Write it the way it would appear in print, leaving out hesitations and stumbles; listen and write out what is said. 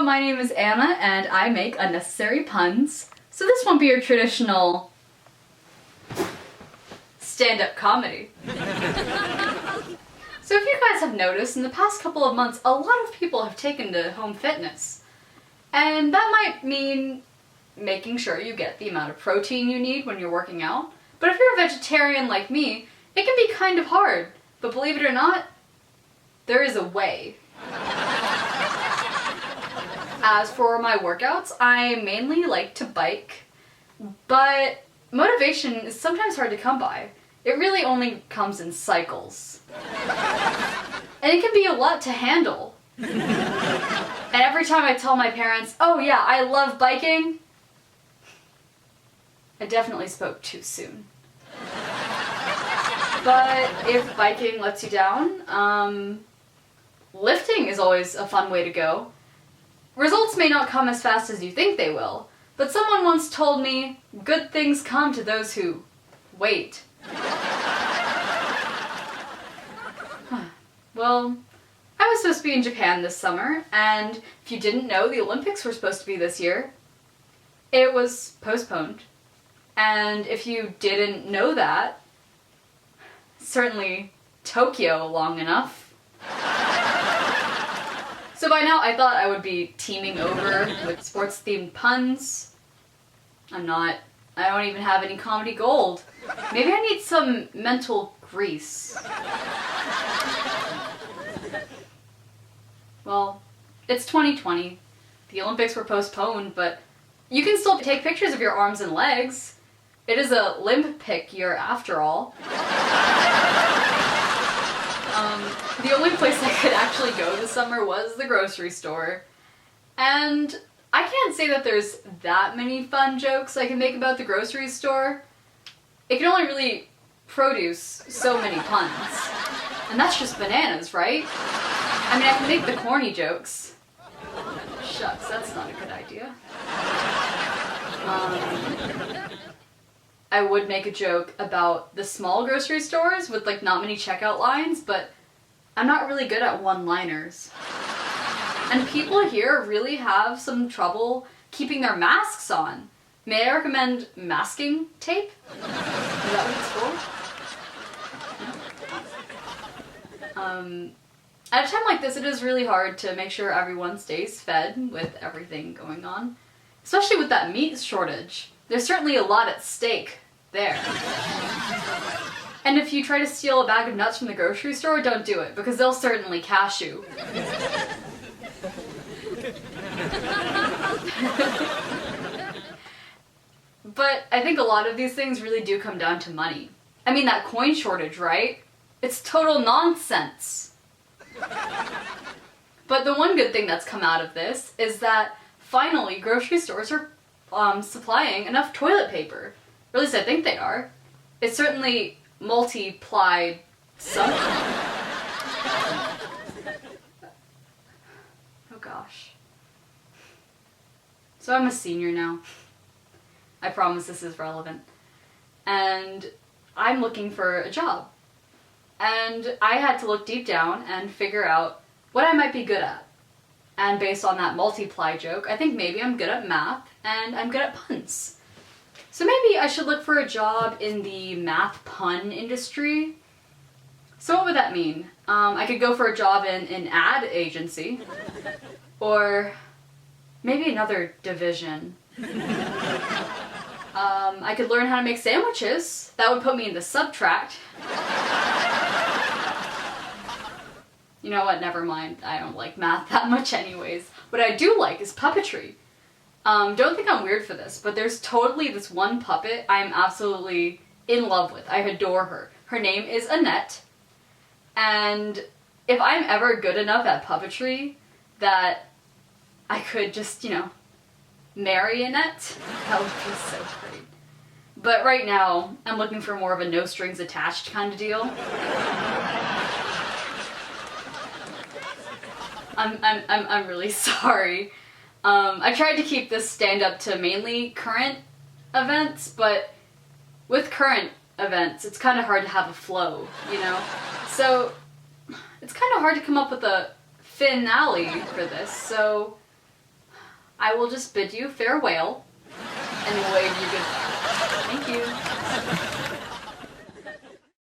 my name is Anna and I make unnecessary puns. So this won't be your traditional stand-up comedy. So if you guys have noticed, in the past couple of months, a lot of people have taken to home fitness. And that might mean making sure you get the amount of protein you need when you're working out. But if you're a vegetarian like me, it can be kind of hard. But believe it or not, there is a way. As for my workouts, I mainly like to bike, but motivation is sometimes hard to come by. It really only comes in cycles. And it can be a lot to handle. And every time I tell my parents, oh yeah, I love biking, I definitely spoke too soon. But if biking lets you down, lifting is always a fun way to go. Results may not come as fast as you think they will, but someone once told me, good things come to those who wait. Well, I was supposed to be in Japan this summer, and if you didn't know, the Olympics were supposed to be this year. It was postponed. And if you didn't know that, certainly Tokyo long enough. So by now I thought I would be teaming over with sports-themed puns. I'm not. I don't even have any comedy gold. Maybe I need some mental grease. Well, it's 2020. The Olympics were postponed, but you can still take pictures of your arms and legs. It is a limb pick year after all. The only place I could actually go this summer was the grocery store. And I can't say that there's that many fun jokes I can make about the grocery store. It can only really produce so many puns. And that's just bananas, right? I mean, I can make the corny jokes. Shucks, that's not a good idea. I would make a joke about the small grocery stores with like not many checkout lines, but I'm not really good at one-liners. And people here really have some trouble keeping their masks on. May I recommend masking tape? Is that what it's called? At a time like this, it is really hard to make sure everyone stays fed with everything going on. Especially with that meat shortage. There's certainly a lot at stake there. And if you try to steal a bag of nuts from the grocery store, don't do it, because they'll certainly cash you. But I think a lot of these things really do come down to money. I mean, that coin shortage, right? It's total nonsense. But the one good thing that's come out of this is that finally grocery stores are supplying enough toilet paper. Or at least I think they are. It's certainly multiplied something. Oh gosh. So I'm a senior now. I promise this is relevant. And I'm looking for a job. And I had to look deep down and figure out what I might be good at. And based on that multiply joke, I think maybe I'm good at math and I'm good at puns. So maybe I should look for a job in the math pun industry. So what would that mean? I could go for a job in an ad agency. Or maybe another division. I could learn how to make sandwiches. That would put me in the subtract. You know what, never mind. I don't like math that much anyways. What I do like is puppetry. Don't think I'm weird for this, but there's totally this one puppet I'm absolutely in love with. I adore her. Her name is Annette. And if I'm ever good enough at puppetry that I could just, you know, marry Annette, that would be so great. But right now, I'm looking for more of a no strings attached kind of deal. I'm really sorry. I tried to keep this stand-up to mainly current events, but with current events, it's kind of hard to have a flow, you know? So, it's kind of hard to come up with a finale for this, so I will just bid you farewell